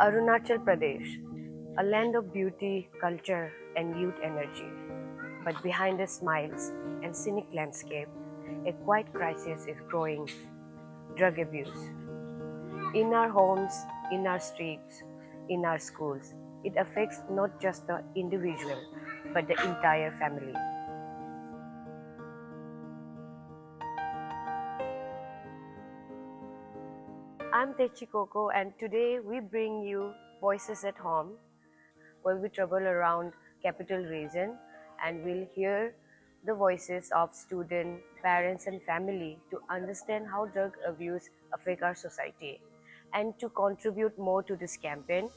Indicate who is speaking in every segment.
Speaker 1: Arunachal Pradesh, a land of beauty, culture, and youth energy. But behind the smiles and scenic landscape, a quiet crisis is growing: drug abuse. In our homes, in our streets, in our schools, it affects not just the individual, but the entire family. I'm Techi Coco, and today we bring you Voices at Home, where we travel around capital region and we'll hear the voices of students, parents, and family to understand how drug abuse affect our society. And to contribute more to this campaign,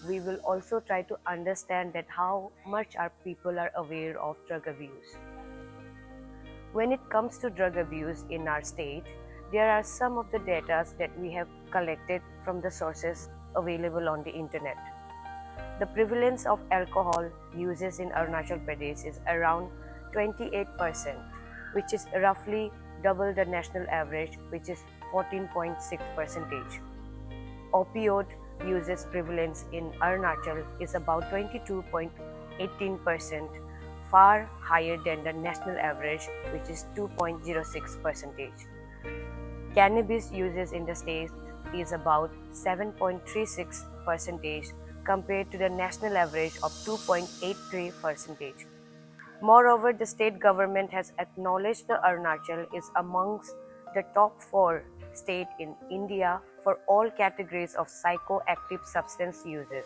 Speaker 1: we will also try to understand that how much our people are aware of drug abuse. When it comes to drug abuse in our state, there are some of the data that we have collected from the sources available on the internet. The prevalence of alcohol uses in Arunachal Pradesh is around 28%, which is roughly double the national average, which is 14.6%. Opioid uses prevalence in Arunachal is about 22.18%, far higher than the national average, which is 2.06%. Cannabis uses in the state is about 7.36% compared to the national average of 2.83%. Moreover, the state government has acknowledged the Arunachal is amongst the top 4 states in India for all categories of psychoactive substance uses.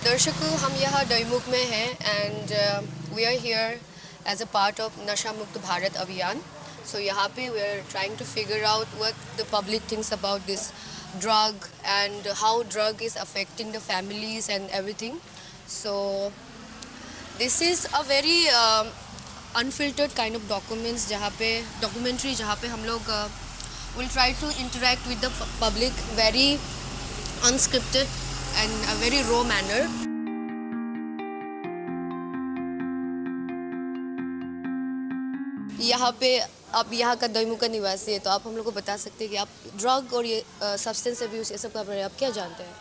Speaker 2: दर्शकों हम यहाँ डोईमुख में हैं and we are here as a part of Nasha Mukt Bharat Abhiyan so यहाँ पे we are trying to figure out what the public thinks about this drug and how drug is affecting the families and everything. So this is a very unfiltered kind of documents जहाँ पे documentary जहाँ पे हम लोग will try to interact with the public very unscripted and a very raw manner. यहाँ पे आप यहाँ का दोईमुख का निवासी है तो आप हम लोग को बता सकते हैं कि आप ड्रग और ये सब्सटेंस अब्यूज ये सब का बारे में आप क्या जानते हैं?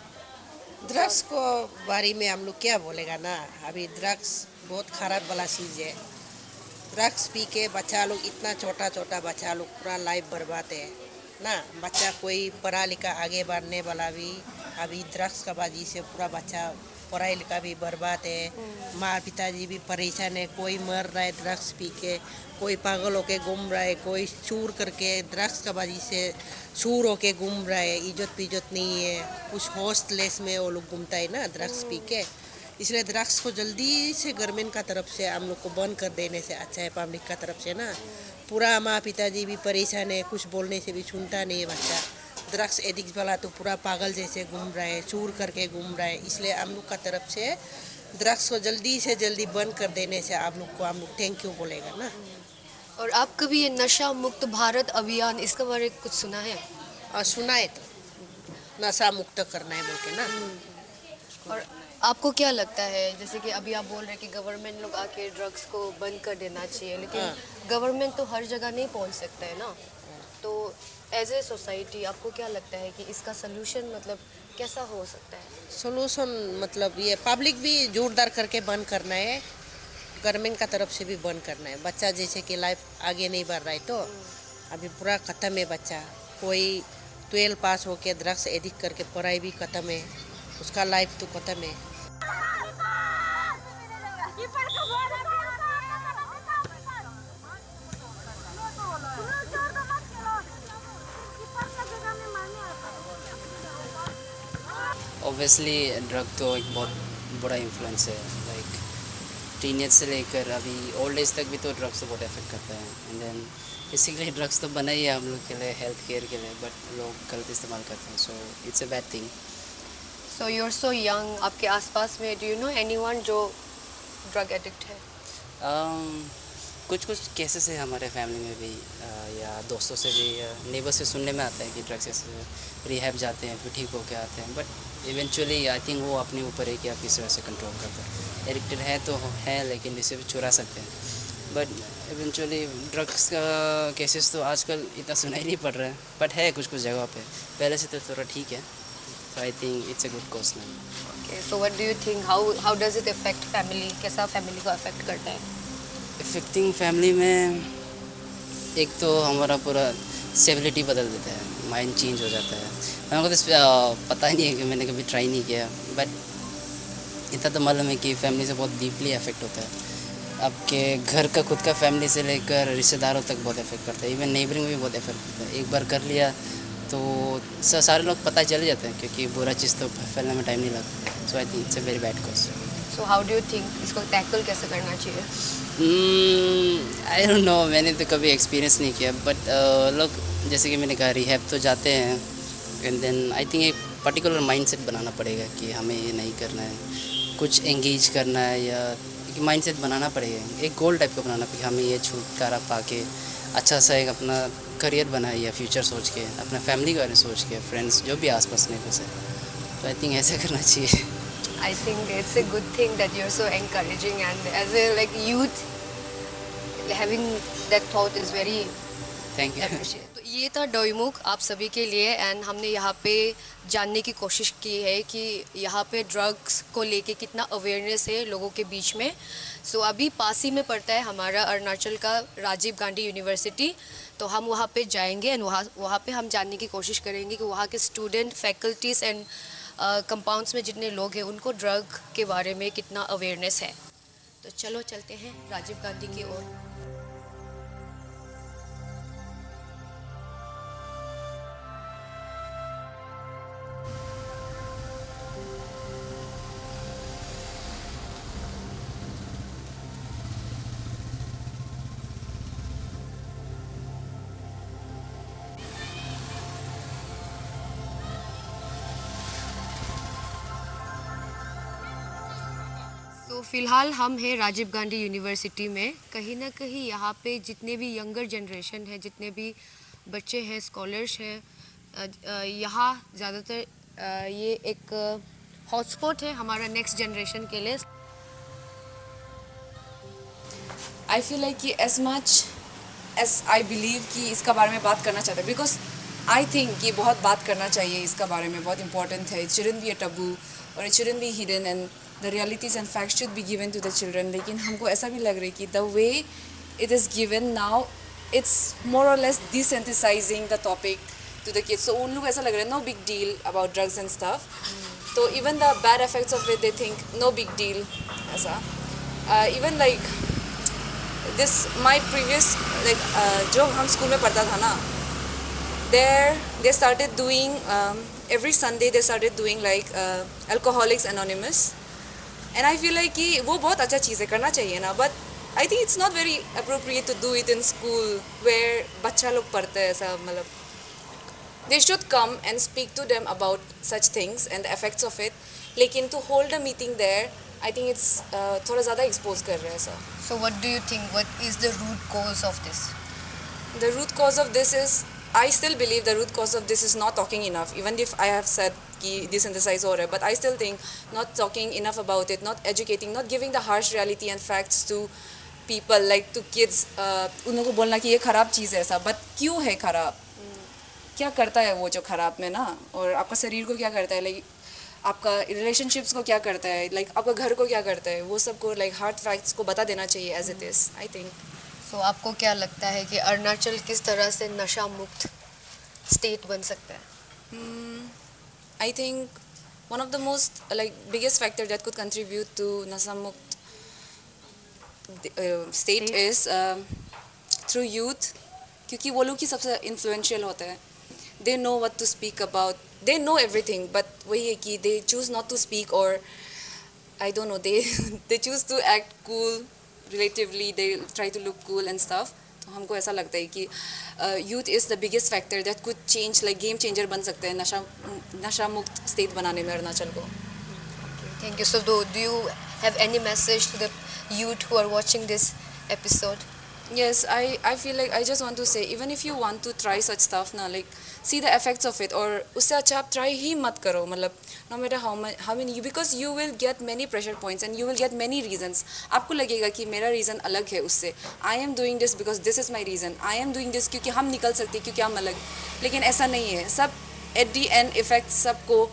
Speaker 3: ड्रग्स को बारे में हम लोग क्या बोलेगा ना। अभी ड्रग्स बहुत खराब वाला चीज़ है। ड्रग्स पी के बच्चा लोग इतना छोटा छोटा बच्चा लोग पूरा लाइफ बर्बाद है ना। बच्चा कोई पढ़ा लिखा आगे बढ़ने वाला भी अभी ड्रग्स का बाजी से पूरा बच्चा पढ़ाई लिखा भी बर्बाद है। माँ पिताजी भी परेशान है। कोई मर रहा है ड्रग्स पी के, कोई पागल होके घूम रहा है, कोई चूर करके ड्रग्स का बाजी से चूर होके घूम रहा है। इज्जत पिज्जत नहीं है, कुछ होस्टलेस में वो लोग घूमता है ना ड्रग्स पी के। इसलिए ड्रग्स को जल्दी से गवर्नमेंट का तरफ से हम लोग को बंद कर देने से अच्छा है, पब्लिक का तरफ से ना। पूरा माँ पिताजी भी परेशान है, कुछ बोलने से भी सुनता नहीं है बच्चा। ड्रग्स एडिक्ट वाला तो पूरा पागल जैसे घूम रहा है, चूर करके घूम रहा है। इसलिए हम लोग का तरफ से ड्रग्स को जल्दी से जल्दी बंद कर देने से आप लोग को हम लोग थैंक यू बोलेगा ना।
Speaker 2: और आप कभी ये नशा मुक्त भारत अभियान इसके बारे में कुछ सुना है?
Speaker 3: और सुना है तो नशा मुक्त करना है बोल के ना।
Speaker 2: और आपको क्या लगता है जैसे कि अभी आप बोल रहे हैं कि गवर्नमेंट लोग आके ड्रग्स को बंद कर देना चाहिए, लेकिन गवर्नमेंट तो हर जगह नहीं पहुंच सकता है ना। तो एज ए सोसाइटी आपको क्या लगता है कि इसका सलूशन मतलब कैसा हो सकता है?
Speaker 3: सोल्यूशन मतलब ये पब्लिक भी जोरदार करके बंद करना है, गवर्नमेंट का तरफ से भी बंद करना है। बच्चा जैसे कि लाइफ आगे नहीं बढ़ रहा है तो अभी पूरा ख़त्म है बच्चा। कोई 12 पास होके ड्रग्स एडिक्ट करके पढ़ाई भी ख़त्म है, उसका लाइफ तो ख़त्म है।
Speaker 4: ऑब्वियसली ड्रग तो एक बहुत बड़ा इन्फ्लुएंस है। लाइक टीनेज से लेकर अभी ओल्ड एज तक भी तो ड्रग्स तो बहुत इफेक्ट करता है। एंड देन बेसिकली ड्रग्स तो बना ही है हम लोग के लिए, हेल्थ केयर के लिए, बट लोग गलत इस्तेमाल करते हैं। So it's a bad thing.
Speaker 2: So you are so young, आपके आसपास में डू यू नो एनीवन जो ड्रग एडिक्ट है?
Speaker 4: कुछ कुछ केसेस है हमारे फैमिली में भी या दोस्तों से भी या नेबर से सुनने में आता है कि ड्रग्स से रिहैब जाते हैं फिर ठीक होके आते हैं, बट इवेंचुअली आई थिंक वो अपने ऊपर है कि आप किस तरह से कंट्रोल करते हैं। एडिक्टेड है तो है, लेकिन इसे भी छुड़ा सकते हैं, बट इवेंचुअली ड्रग्स का केसेस तो आजकल इतना सुनाई नहीं पड़ रहा है, बट है कुछ कुछ जगह पे, पहले से तो थोड़ा ठीक है। तो आई think it's a good cause now.
Speaker 2: Okay, so what do you think? How does it affect family? कैसा फैमिली को अफेक्ट करता है?
Speaker 4: इफेक्टिंग फैमिली में एक तो हमारा पूरा स्टेबिलिटी बदल देता है, माइंड चेंज हो जाता है। मेरे को तो इस पे पता ही नहीं है कि मैंने कभी ट्राई नहीं किया, बट इतना तो मालूम है कि फैमिली से बहुत डीपली अफेक्ट होता है। आपके घर का खुद का फैमिली से लेकर रिश्तेदारों तक बहुत इफेक्ट करता है, इवन नेबरिंग में भी बहुत इफेक्ट करता है। एक बार कर लिया तो सारे लोग पता चल जाते हैं, क्योंकि बुरा चीज़ तो फैलने में टाइम नहीं लगता। So I think it's a very bad cause.
Speaker 2: So how do you think इसको टैकल कैसे करना चाहिए?
Speaker 4: आई डोंट नो, मैंने तो कभी एक्सपीरियंस नहीं किया, बट लोग जैसे कि मैंने कहा रिहैब तो जाते हैं, एंड देन आई थिंक एक पर्टिकुलर माइंडसेट बनाना पड़ेगा कि हमें ये नहीं करना है, कुछ एंगेज करना है, या एक माइंडसेट बनाना पड़ेगा, एक गोल टाइप का बनाना पड़ेगा। हमें ये छुटकारा पा के अच्छा सा एक अपना करियर बनाए या फ्यूचर सोच के, अपना फैमिली के बारे में सोच के, फ्रेंड्स जो भी आसपास नहीं बसे, तो आई थिंक ऐसा करना चाहिए।
Speaker 2: I think it's a good thing that you're so encouraging, and as a like youth, having that thought is very
Speaker 4: thank you.
Speaker 2: appreciated. तो ये था डोईमुख आप सभी के लिए, एंड हमने यहाँ पे जानने की कोशिश की है कि यहाँ पे ड्रग्स को लेके कितना अवेयरनेस है लोगों के बीच में। सो अभी पास ही में पड़ता है हमारा अरुणाचल का राजीव गांधी यूनिवर्सिटी, तो हम वहाँ पे जाएंगे एंड वहाँ पे हम जानने की कोशिश करेंगे कि वहाँ के स्टूडेंट, फैकल्टीज़ एंड कंपाउंड्स में जितने लोग हैं उनको ड्रग के बारे में कितना अवेयरनेस है। तो चलो चलते हैं राजीव गांधी की ओर। तो फ़िलहाल हम हैं राजीव गांधी यूनिवर्सिटी में। कहीं ना कहीं यहाँ पे जितने भी यंगर जनरेशन है, जितने भी बच्चे हैं, स्कॉलर्स हैं, यहाँ ज़्यादातर ये एक हॉटस्पॉट है हमारा नेक्स्ट जनरेशन के लिए।
Speaker 5: आई फील लाइक कि as much as I believe कि इसका बारे में बात करना चाहते हैं, बिकॉज आई थिंक कि बहुत बात करना चाहिए इसका बारे में, बहुत इंपॉर्टेंट है। It shouldn't be a taboo और it shouldn't be hidden, and the realities and facts should be given to the children. लेकिन हमको ऐसा भी लग रहा है कि the way it is given now, it's more और less desensitizing the topic to the kids. So उन लोग ऐसा लग रहा है no big deal about drugs and stuff, तो even the bad effects of it they think no big deal ऐसा। Even like this my previous जो हम स्कूल में पढ़ता था ना, there they started doing every Sunday they started doing like Alcoholics Anonymous, and I feel like कि वो बहुत अच्छा चीज़ है, करना चाहिए ना, but I think it's not very appropriate to do it in school where बच्चा लोग पढ़ते हैं ऐसा। मतलब they should come and speak to them about such things and the effects of it, लेकिन to hold a meeting there I think it's थोड़ा ज़्यादा expose कर रहे हैं ऐसा।
Speaker 2: So what do you think? What is the root cause of this?
Speaker 5: The root cause of this is, I still believe the root cause of this is not talking enough. Even if I have said कि desensitize हो रहा है, but I still think not talking enough about it, not educating, not giving the harsh reality and facts to people, like to kids. उन लोगों को बोलना कि ये खराब चीज़ है ऐसा, but क्यों है खराब? क्या करता है वो जो खराब में ना, और आपका शरीर को क्या करता है, लाइक आपका रिलेशनशिप्स को क्या करता है, लाइक आपका घर को क्या करता है, वो सब को लाइक हार्ड फैक्ट्स को बता देना चाहिए as it is I think.
Speaker 2: So आपको क्या लगता है कि अरुणाचल किस तरह से नशा मुक्त स्टेट बन सकता है?
Speaker 5: I think one of the most biggest factor that could contribute to Nasha Mukt state is through youth, क्योंकि वो लोग ही सबसे influential होते हैं। They know what to speak about, they know everything, but वही है कि they choose not to speak, or I don't know, they choose to act cool relatively, they try to look cool and stuff. तो हमको ऐसा लगता है कि youth is the biggest factor that could change, like game changer बन सकते हैं नशा मुक्त स्टेट बनाने में अरुणाचल को।
Speaker 2: Thank you. So do you have any message to the youth who are watching this episode?
Speaker 5: Yes, I feel like I just want to say, even if you want to try such stuff ना, like see the effects of it, और उससे अच्छा आप try ही मत करो, मतलब no matter how many, because you will get many pressure points and you will get many reasons. आपको लगेगा कि मेरा reason अलग है उससे, I am doing this because this is my reason, I am doing this क्योंकि हम निकल सकते हैं, क्योंकि हम अलग, लेकिन ऐसा नहीं है, सब at the end effects सबको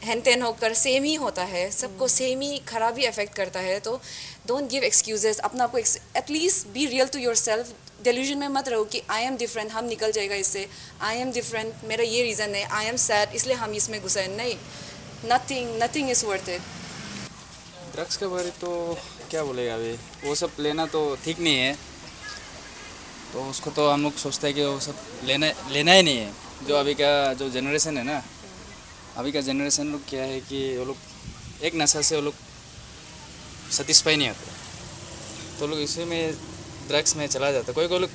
Speaker 5: हैन तेन होकर सेम ही होता है, सबको सेम ही खराब ही अफेक्ट करता है. तो डोंट गिव एक्सक्यूजेस, अपना आपको at least be real to yourself. Delusion में मत रहो कि आई एम डिफरेंट, हम निकल जाएगा इससे, आई एम डिफरेंट, मेरा ये रीज़न है, आई एम सैड इसलिए हम इसमें घुसे. नहीं, nothing is worth it.
Speaker 6: Drugs के बारे तो क्या बोलेगा अभी, वो सब लेना तो ठीक नहीं है, तो उसको तो हम लोग सोचते हैं कि वो सब लेना लेना ही नहीं है. जो अभी का जो जनरेशन है ना, अभी का जनरेशन लोग क्या है कि वो लोग एक नशा से वो लोग सेटिस्फाई नहीं होते, तो लोग इसी में ड्रग्स में चला जाता है. कोई कोई लोग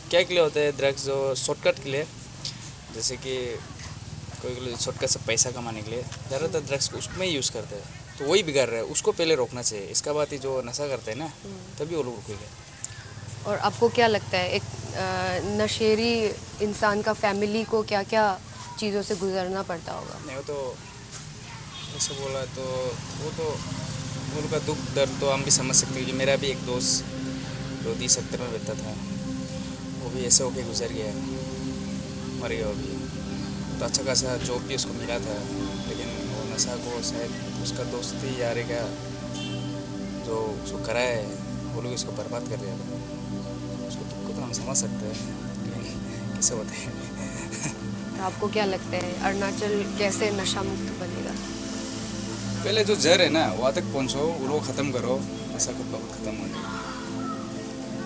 Speaker 6: क्या के लिए होते हैं ड्रग्स, जो शॉर्टकट के लिए, जैसे कि कोई कोई शॉर्टकट से पैसा कमाने के लिए ज़्यादातर ड्रग्स को उसमें ही यूज़ करते हैं, तो वही बिगाड़ रहा है. उसको पहले रोकना चाहिए, इसका बात ही जो नशा करते हैं ना, तभी वो लोग रुकेंगे.
Speaker 2: और आपको क्या लगता है एक नशेड़ी इंसान का फैमिली को क्या क्या चीज़ों से गुजरना पड़ता होगा?
Speaker 6: नहीं, वो तो ऐसे बोला तो वो तो उनका दुख दर्द तो हम भी समझ सकते हैं कि मेरा भी एक दोस्त जो 30 सेक्टर में रहता था, वो भी ऐसे होके गुजर गया, मर गया. वो भी तो अच्छा खासा जॉब भी उसको मिला था, लेकिन वो नशा को शायद उसका दोस्त ही यार का जो उसको कराया है, वो लोग उसको बर्बाद कर दिया था. उसको दुख को तो हम समझ सकते हैं, लेकिन कैसे होते हैं.
Speaker 2: तो आपको क्या लगता है अरुणाचल कैसे नशा मुक्त बनेगा?
Speaker 6: पहले जो जड़ है ना वहाँ तक पहुँचो, वो लोग ख़त्म करो, नशा खुद बहुत ख़त्म हो जाएगा.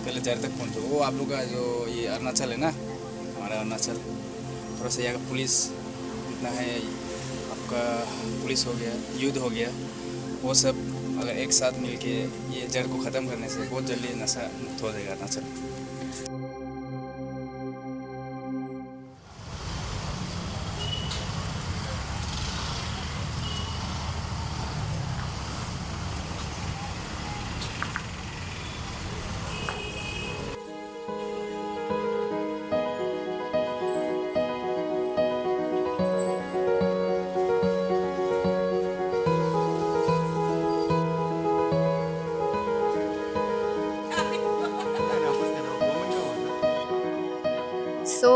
Speaker 6: पहले जड़ तक पहुँचो. वो आप लोग का जो ये अरुणाचल है ना, हमारा अरुणाचल, थोड़ा सा यहाँ का पुलिस इतना है, आपका पुलिस हो गया, युद्ध हो गया, वो सब अगर एक साथ मिलके ये जड़ को ख़त्म करने से बहुत जल्दी नशा मुक्त हो जाएगा अरुणाचल.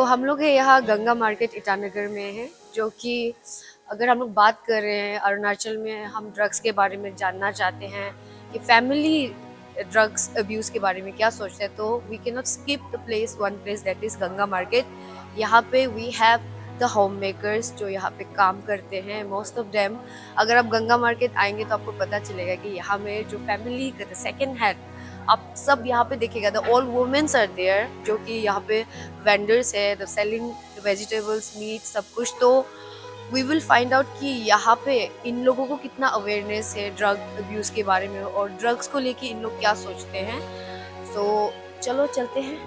Speaker 2: हम लोग है यहाँ गंगा मार्केट ईटानगर में है, जो कि अगर हम लोग बात कर रहे हैं अरुणाचल में, हम ड्रग्स के बारे में जानना चाहते हैं कि फैमिली ड्रग्स अब्यूज़ के बारे में क्या सोचते हैं, तो we can not skip the place, one place that is Ganga market. यहाँ पे we have the homemakers जो यहाँ पे काम करते हैं, मोस्ट ऑफ देम. अगर आप गंगा मार्केट आएंगे तो आपको पता चलेगा कि यहाँ में जो फैमिली का सेकेंड हैंड आप सब यहाँ पे देखेगा, the all womens are there, जो कि यहाँ पे वेंडर्स है, द सेलिंग वेजिटेबल्स, मीट, सब कुछ. तो वी विल फाइंड आउट कि यहाँ पे इन लोगों को कितना अवेयरनेस है ड्रग अब्यूज के बारे में, और ड्रग्स को लेके इन लोग क्या सोचते हैं. तो चलो चलते हैं.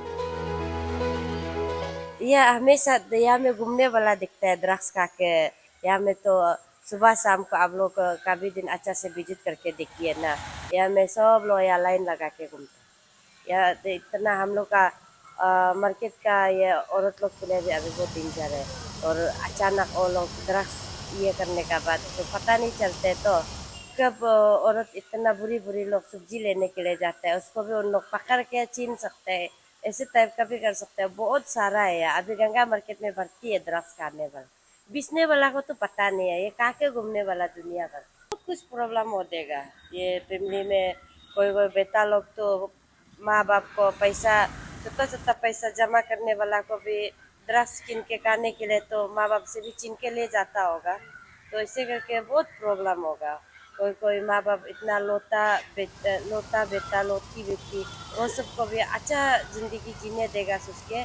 Speaker 1: यह हमेशा दरिया में घूमने वाला दिखता है ड्रग्स का के. यहाँ में तो सुबह शाम को आप लोग का भी दिन अच्छा से विजिट करके देखिए ना, यहाँ में सब लोग यहाँ लाइन लगा के घूमते हैं. यहाँ तो इतना हम लोग का मार्केट का ये औरत लोग के लिए भी अभी बहुत डेंजर है. और अचानक वो लोग ड्रग्स ये करने का बाद तो पता नहीं चलते, तो कब औरत इतना बुरी बुरी लोग सब्जी लेने के लिए जाते हैं, उसको भी उन लोग पकड़ के छीन सकते हैं, ऐसे टाइप का भी कर सकते हैं. बहुत सारा है यहाँ. अभी गंगा मार्केट में भर्ती है ड्रग्स खाने वाला, बेचने वाला को तो पता नहीं है, ये कहाँ के घूमने वाला दुनिया भर. बहुत कुछ प्रॉब्लम हो देगा ये फैमिली में. कोई कोई बेटा लोग तो माँ बाप को पैसा, छोटा छोटा पैसा जमा करने वाला को भी ड्रग्स किन के खाने के लिए तो माँ बाप से भी छीन के ले जाता होगा. तो ऐसे करके बहुत प्रॉब्लम होगा. कोई कोई माँ बाप इतना लोता बेटा लोती बेटी, वो सबको भी अच्छा जिंदगी जीने देगा सोच के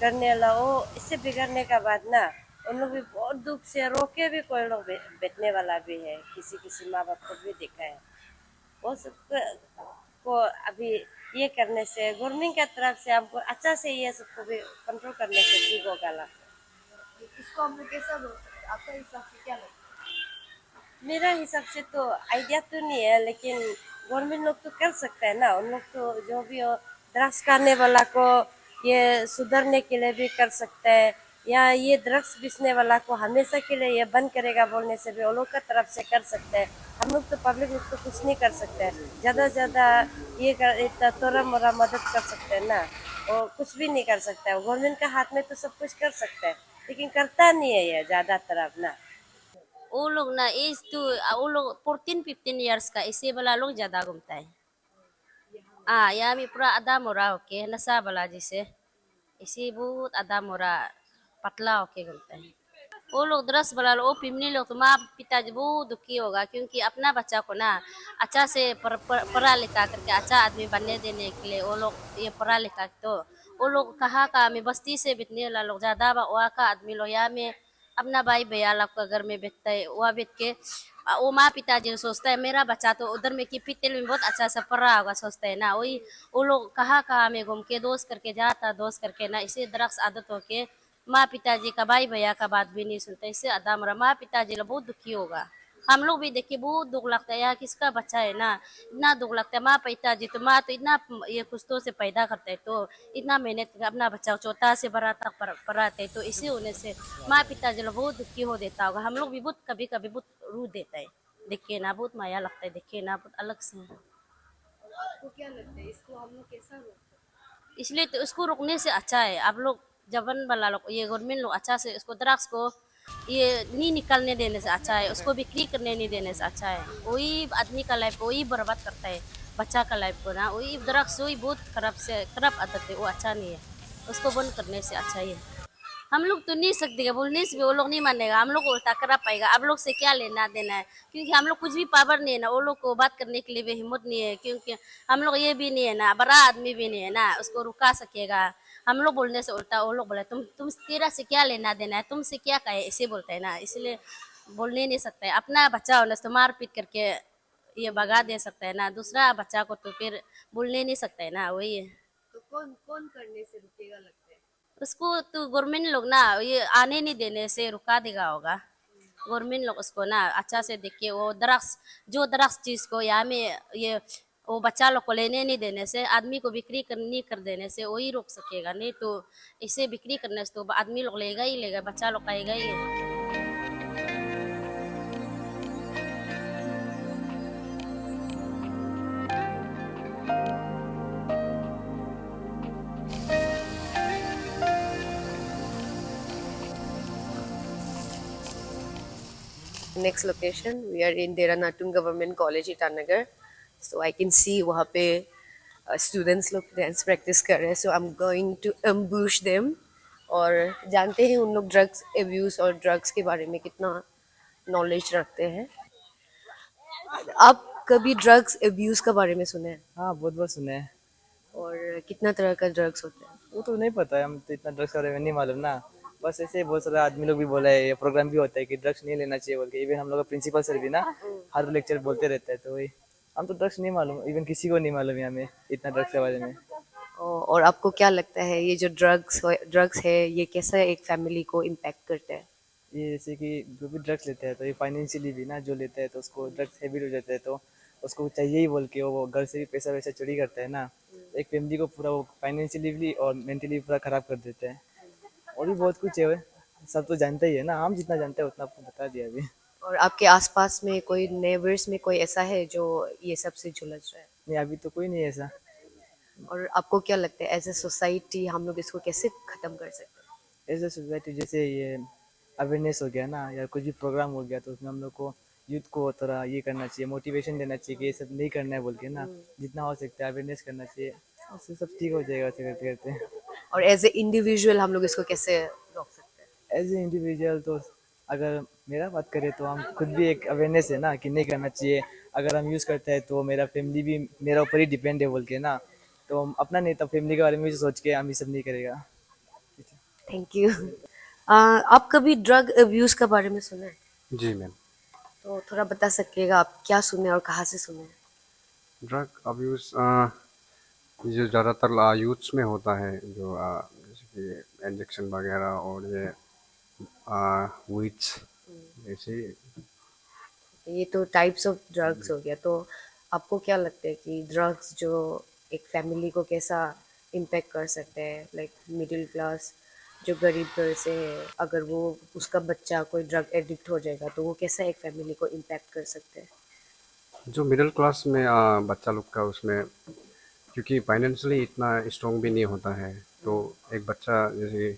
Speaker 1: करने वाला. वो इससे बिगड़ने का बाद ना उन लोग भी बहुत दुख से रो के भी कोई लोग बेचने वाला भी है. किसी किसी माँ बाप को भी देखा है. वो सब को अभी ये करने से गवर्नमेंट की तरफ से हमको अच्छा से ये सबको भी कंट्रोल करने से ठीक होगा ला.
Speaker 2: इसको हम लोग कैसा रोक सकते हैं? आपका हिसाब से क्या लगता
Speaker 1: मेरा हिसाब से तो आइडिया तो नहीं है, लेकिन गवर्नमेंट लोग तो कर सकता है ना. उन लोग तो जो भी हो ड्रग्स करने वाला को ये सुधरने के लिए भी कर सकते हैं, या ये ड्रग्स बेचने वाला को हमेशा के लिए ये बंद करेगा बोलने से भी वो लोग का तरफ से कर सकते हैं। हम लोग तो पब्लिक लोग तो कुछ नहीं कर सकते हैं। ज़्यादा से ज़्यादा ये कर इतना थोड़ा मोड़ा मदद कर सकते हैं ना, और कुछ भी नहीं कर सकता है। गवर्नमेंट का हाथ में तो सब कुछ कर सकते हैं, लेकिन करता नहीं है ये ज़्यादातर अब ना। वो लोग ना एज तो वो लोग 14-15 इयर्स का इसे वाला लोग ज़्यादा घूमता है। हाँ, यहाँ भी पूरा आधा मोरा होके नशा वाला जैसे इसी बहुत आधा मोरा पतला होके घूमता है। वो लोग दरस वाला लोग, वो पिमनी लोग तो माँ पिताजी बहुत दुखी होगा, क्योंकि अपना बच्चा को ना अच्छा से पढ़ा लिखा करके अच्छा आदमी बनने देने के लिए वो लोग ये पढ़ा लिखा तो वो लोग कहाँ का में बस्ती से बितने वाला लोग ज्यादा वहाँ का आदमी लोग यहाँ में अपना भाई भैया लोग का घर में बेचता है, वहाँ बेच के वो माँ पिताजी सोचता है मेरा बच्चा तो उधर में की तेल में बहुत अच्छा से पढ़ रहा होगा, सोचता है ना। वही वो लोग कहाँ कहाँ में घूम के दोस्त करके जाता, दोस्त करके ना इसे ड्रग्स आदत होके माँ पिताजी का भाई भैया का बात भी नहीं सुनते, इससे अदम रहा माँ पिताजी लोग बहुत दुखी होगा। हम लोग भी देखिए बहुत दुख लगता है, यार किसका बच्चा है ना, इतना दुख लगता है। माँ पिताजी तो माँ तो इतना ये कुछ से पैदा करते हैं, तो इतना मेहनत करके अपना बच्चा चौथा से बड़ा तक पढ़ाते हैं, तो इसी होने से माँ पिताजी लोग बहुत दुखी हो देता होगा। हम लोग भी बहुत कभी कभी बहुत रू देता है, देखिए ना बहुत माया लगता है, देखिए ना बहुत अलग से।
Speaker 2: आपको क्या लगता है इसको हम लोग कैसा रोक सकते
Speaker 1: इसलिए तो उसको रोकने से अच्छा है आप लोग जबन वाला लोग, ये गवर्नमेंट लोग अच्छा से उसको ड्रग्स को ये नहीं निकलने देने से अच्छा है, उसको बिक्री करने नहीं देने से अच्छा है। वही आदमी का लाइफ वही बर्बाद करता है, बच्चा का लाइफ को ना। वही ड्रग्स वही बहुत खराब से खराब आदत है, वो अच्छा नहीं है, उसको बंद करने से अच्छा ही है। हम लोग तो नहीं सकते हैं, बोलने से भी वो लोग नहीं मानेगा, हम लोग को उल्टा करा पाएगा। आप लोग से क्या लेना देना है, क्योंकि हम लोग कुछ भी पावर नहीं है ना, वो लोग को बात करने के लिए भी हिम्मत नहीं है, क्योंकि हम लोग ये भी नहीं है ना, बड़ा आदमी भी नहीं है ना उसको रुका सकेगा। हम लोग बोलने से उल्टा वो लोग बोले तुम तेरा से क्या लेना देना है, तुमसे क्या कहे, ऐसे बोलते हैं ना, इसलिए बोलने नहीं सकते। अपना बच्चा होने से तो मार पीट करके ये भगा दे सकता है ना, दूसरा बच्चा को तो फिर बोलने नहीं सकते है ना, वही है।
Speaker 2: तो कौन कौन करने से रुकेगा लगता है?
Speaker 1: उसको तो गवर्नमेंट लोग ना ये आने नहीं देने से रुका देगा होगा। गवर्नमेंट लोग उसको ना अच्छा से देखिए, वो ड्रग्स जो ड्रग्स चीज को यहाँ में ये वो बच्चा लोग को लेने नहीं देने से, आदमी को बिक्री कर नहीं कर देने से वही रोक सकेगा, नहीं तो इसे बिक्री करने से तो आदमी लोग लेगा ही लेगा, बच्चा लोग खाएगा ही है। Next location, we are in Deranatun Government College, Itanagar. So I can see वहाँ पे students लोग dance practice कर रहे हैं. So I'm going to ambush them. और जानते हैं उन लोग drugs abuse और drugs के बारे में कितना knowledge रखते हैं। आप कभी drugs abuse के बारे में सुने हैं?
Speaker 7: हाँ बहुत बार सुने हैं।
Speaker 1: और कितना तरह का drugs होते हैं?
Speaker 7: वो तो नहीं पता है, हम तो इतना ड्रग्स के बारे में नहीं मालूम ना। बस ऐसे ही बहुत सारे आदमी लोग भी बोला है, ये प्रोग्राम भी होता है कि ड्रग्स नहीं लेना चाहिए बोल के। इवन हम लोग का प्रिंसिपल सर भी ना हर लेक्चर बोलते रहते हैं, तो वही हम तो ड्रग्स नहीं मालूम, इवन किसी को नहीं मालूम यहाँ में इतना ड्रग्स के बारे में।
Speaker 1: और आपको क्या लगता है ये जो ड्रग्स है ये कैसे एक फैमिली को इम्पैक्ट करते हैं?
Speaker 7: ये जैसे कि जो भी ड्रग्स लेते हैं तो ये फाइनेंशियली भी ना जो लेते हैं तो उसको ड्रग्स हैबिट हो जाता है, तो उसको चाहिए ही बोल के वो घर से भी पैसा वैसा चोरी करता है ना। एक फैमिली को पूरा वो फाइनेंशियली भी और मेंटली पूरा ख़राब कर देते हैं। और भी बहुत कुछ है वो, सब तो जानते ही है ना, हम जितना जानते हैं उतना आपको बता दिया अभी।
Speaker 1: और आपके आसपास में कोई नेबर्स में कोई ऐसा है जो ये सब से झुलझ रहा है?
Speaker 7: नहीं अभी तो कोई नहीं है ऐसा।
Speaker 1: और आपको क्या लगता है एज ए सोसाइटी हम लोग इसको कैसे खत्म कर सकते हैं?
Speaker 7: एज ए सोसाइटी जैसे ये अवेयरनेस हो गया ना, या कुछ भी प्रोग्राम हो गया तो उसमें हम लोग को यूथ को थोड़ा ये करना चाहिए, मोटिवेशन देना चाहिए कि ये सब नहीं करना है बोल के ना। जितना हो सकता है अवेयरनेस करना चाहिए, उससे सब ठीक हो जाएगा ऐसे करते करते।
Speaker 1: और एज ए इंडिविजुअल हम लोग इसको कैसे रोक सकते हैं?
Speaker 7: एज ए इंडिविजुअल तो अगर मेरा बात करें तो हम खुद भी एक अवेयरनेस है ना कि नहीं करना चाहिए। अगर हम यूज़ करते हैं तो मेरा फैमिली भी मेरा ऊपर ही डिपेंड है बोल के ना, तो हम अपना नहीं तो फैमिली के बारे में भी सोच के हम ये सब नहीं करेगा।
Speaker 1: Thank you. आप कभी ड्रग अब्यूज के बारे में सुने हैं?
Speaker 8: जी मैम।
Speaker 1: तो थोड़ा बता सकिएगा आप क्या सुने और कहाँ से सुने हैं?
Speaker 8: ड्रग अब्यूज़ जो ज़्यादातर यूथ्स में होता है, जो जैसे कि इंजेक्शन वगैरह और ये वीड्स जैसे।
Speaker 1: ये तो टाइप्स ऑफ ड्रग्स हो गया, तो आपको क्या लगता है कि ड्रग्स जो एक फैमिली को कैसा इम्पेक्ट कर सकते हैं, लाइक मिडिल क्लास जो गरीब घर से है, अगर वो उसका बच्चा कोई ड्रग एडिक्ट हो जाएगा तो वो कैसा एक फैमिली को इम्पैक्ट कर सकते हैं?
Speaker 8: जो मिडिल क्लास में बच्चा लोग का उसमें, क्योंकि फाइनेंशियली इतना स्ट्रॉन्ग भी नहीं होता है, तो एक बच्चा जैसे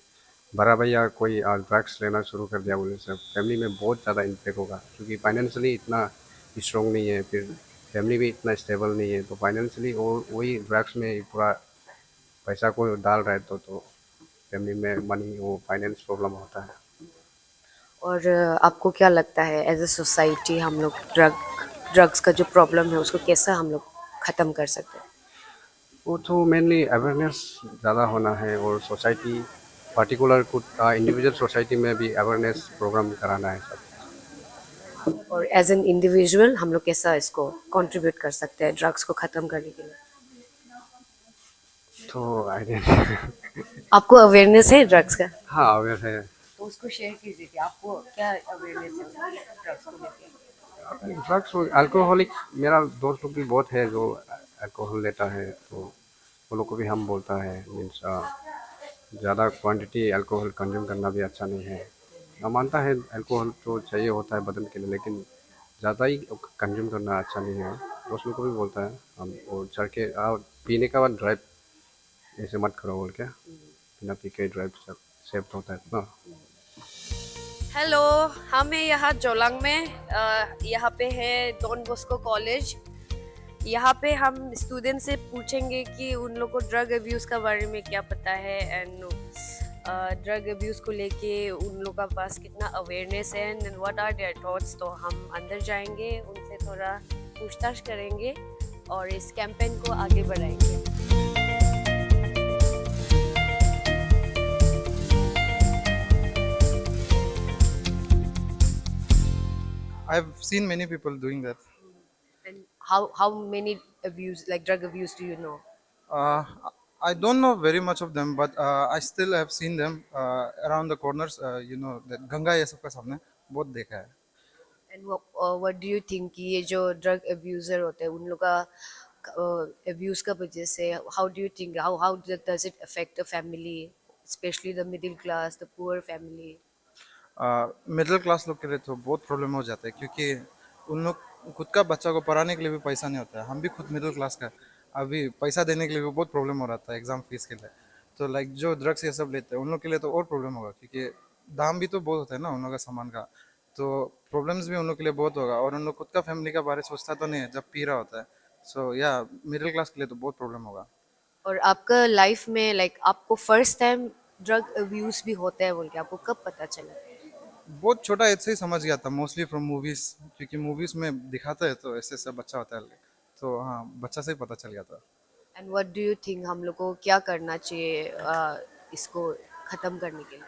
Speaker 8: बड़ा भैया कोई ड्रग्स लेना शुरू कर दिया बोले से फैमिली में बहुत ज़्यादा इम्पेक्ट होगा, क्योंकि फाइनेंशियली इतना स्ट्रॉन्ग नहीं है, फिर फैमिली भी इतना स्टेबल नहीं है, तो फाइनेंशियली वो वही ड्रग्स में ही पूरा पैसा को डाल रहा है, तो फैमिली में मनी वो फाइनेंस प्रॉब्लम होता है।
Speaker 1: और आपको क्या लगता है एज अ सोसाइटी हम लोग ड्रग्स का जो प्रॉब्लम है उसको कैसा हम लोग ख़त्म कर सकते हैं?
Speaker 8: वो तो मेनली अवेयरनेस ज़्यादा होना है, और सोसाइटी पर्टिकुलर कुछ इंडिविजुअल सोसाइटी में भी अवेयरनेस प्रोग्राम कराना है सब।
Speaker 1: और एज एन इंडिविजुअल हम लोग कैसा इसको कंट्रीब्यूट कर सकते हैं ड्रग्स को ख़त्म करने के लिए?
Speaker 8: तो आई
Speaker 1: आपको अवेयरनेस है ड्रग्स का?
Speaker 8: हाँ अवेयर है।
Speaker 1: तो उसको शेयर कीजिए कि आपको क्या अवेयरनेस है ड्रग्स को लेके?
Speaker 8: ड्रग्स अल्कोहलिक मेरा दोस्त लोग भी बहुत है जो अल्कोहल लेता है, तो वो लोग को भी हम बोलता है मीन्स ज़्यादा क्वांटिटी अल्कोहल कंज्यूम करना भी अच्छा नहीं है। मैं मानता है अल्कोहल तो चाहिए होता है बदन के लिए, लेकिन ज़्यादा ही कंज्यूम करना अच्छा नहीं है। दोस्त लोग को भी बोलता है हम, वो चढ़ के पीने के बाद ड्राइव ऐसे मत करो बोल के, बिना पी के ड्राइव सब सेफ होता है ना।
Speaker 2: हेलो, हम हैं यहाँ जोलांग में। यहाँ पे है डॉन बॉस्को कॉलेज। यहाँ पे हम स्टूडेंट से पूछेंगे कि उन लोग को ड्रग अब्यूज़ का बारे में क्या पता है, एंड ड्रग अब्यूज़ को लेके उन लोग का पास कितना अवेयरनेस है and what are their thoughts. तो हम अंदर जाएंगे, उनसे थोड़ा पूछताछ करेंगे और इस कैंपेन को आगे बढ़ाएंगे।
Speaker 9: I've seen many people doing that.
Speaker 1: And how many abuse, like drug abuse, do you know?
Speaker 9: Uh, I don't know very much of them, but I still have seen them around the corners. You know, that Ganga ये सब का सामने बहुत देखा है.
Speaker 1: And what do you think कि ये जो ड्रग अब्यूजर होते हैं उन लोग का अब्यूज का वजह से, how do you think, how does it affect the family, especially the middle class, the poor family?
Speaker 9: Middle class लोग के लिए तो बहुत प्रॉब्लम हो जाता है, क्योंकि उन लोग खुद का बच्चा को पढ़ाने के लिए भी पैसा नहीं होता है. हम भी खुद मिडिल क्लास का, अभी पैसा देने के लिए भी बहुत प्रॉब्लम हो रहा था एग्ज़ाम फीस के लिए. तो लाइक जो ड्रग्स ये सब लेते हैं उन लोग के लिए तो और प्रॉब्लम होगा, क्योंकि दाम भी तो बहुत होता है ना उन लोग का सामान का, तो प्रॉब्लम्स भी उन लोग के लिए बहुत होगा. और उन लोग खुद का फैमिली का बारे सोचता तो नहीं है जब पी रहा होता है. सो या मिडिल क्लास के लिए तो बहुत प्रॉब्लम होगा.
Speaker 1: और आपका लाइफ में लाइक आपको फर्स्ट टाइम ड्रग अब्यूज भी होता है बोल के आपको कब पता चला?
Speaker 9: बहुत छोटा एज से ही समझ गया था, मोस्टली फ्रॉम मूवीज, क्योंकि मूवीज में दिखाता है तो ऐसे सब बच्चा होता है, तो हाँ बच्चा से ही पता चल गया था.
Speaker 1: And what do you think हम लोग को क्या करना चाहिए इसको खत्म करने के लिए?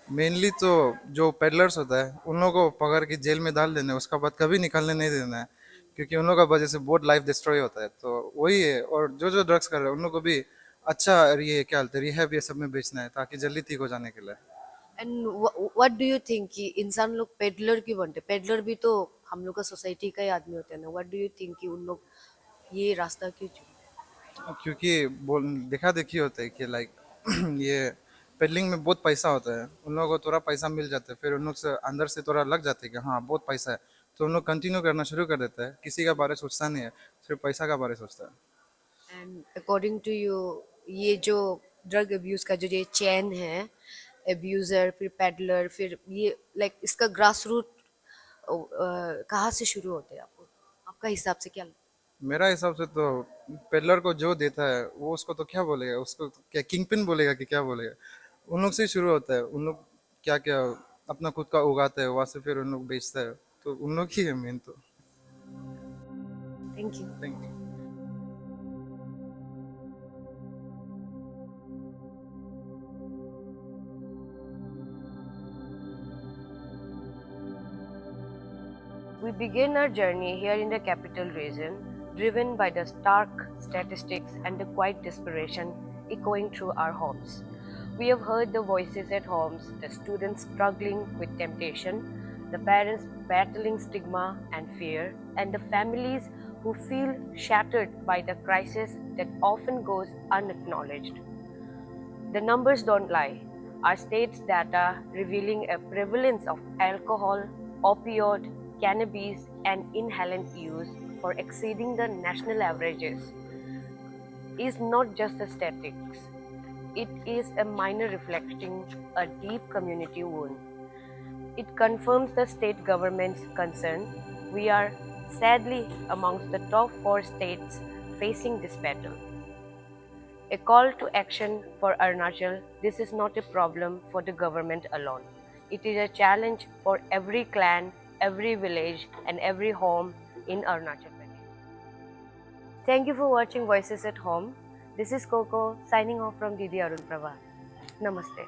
Speaker 9: मेनली तो जो पेडलर्स होता है उन लोगों को पकड़ के जेल में डाल देना है, उसका बाद कभी निकलने नहीं देना है, क्योंकि उन लोगों का वजह से बहुत लाइफ डिस्ट्रॉय होता है. तो वही है. और जो जो ड्रग्स कर रहे हैं उन लोगों को भी अच्छा ये क्या बोलते हैं रिहैब ये सब में बेचना है, ताकि जल्दी ठीक हो जाने के लिए.
Speaker 1: And what do you think कि इंसान लोग पेडलर क्यों बनते? पेडलर भी तो हम लोग का सोसाइटी का ही आदमी होते हैं ना. व्हाट डू यू थिंक कि उन लोग ये रास्ता क्यों चुनते?
Speaker 9: क्योंकि बोल देखा देखी होता है कि लाइक ये पेडलिंग में बहुत पैसा होता है, उन लोगों को थोड़ा पैसा मिल जाता है, फिर उन लोग से अंदर से थोड़ा लग जाता है कि हाँ बहुत पैसा है, तो उन लोग कंटिन्यू करना शुरू कर देता है. किसी का बारे सोचता नहीं है, सिर्फ पैसा का बारे सोचता है.
Speaker 1: एंड अकॉर्डिंग टू यू ये जो ड्रग अब्यूज का जो ये चेन है, अब्यूजर फिर पेडलर फिर ये लाइक इसका ग्रास रूट कहाँ से शुरू होते हैं? आपको आपका हिसाब से क्या लगता
Speaker 9: मेरा हिसाब से तो पेडलर को जो देता है वो उसको तो क्या बोलेगा, उसको क्या किंग पिन बोलेगा कि क्या बोलेगा. उन लोग से ही शुरू होता है. उन लोग क्या क्या अपना खुद का उगाते हैं, वहाँ से फिर उन लोग बेचता है, तो उन लोग ही है मेन तो.
Speaker 1: है? Thank you.
Speaker 9: Thank you.
Speaker 1: We begin our journey here in the capital region, driven by the stark statistics and the quiet desperation echoing through our homes. We have heard the voices at homes, the students struggling with temptation, the parents battling stigma and fear, and the families who feel shattered by the crisis that often goes unacknowledged. The numbers don't lie. Our state's data revealing a prevalence of alcohol, opioid, cannabis, and inhalant use for exceeding the national averages is not just a statistics. It is a minor reflecting a deep community wound. It confirms the state government's concern. We are sadly amongst the top 4 states facing this battle. A call to action for Arunachal. This is not a problem for the government alone. It is a challenge for every clan, every village, and every home in Arunachal Pradesh. Thank you for watching Voices at Home. This is Coco signing off from Didi Arun Prabha. Namaste.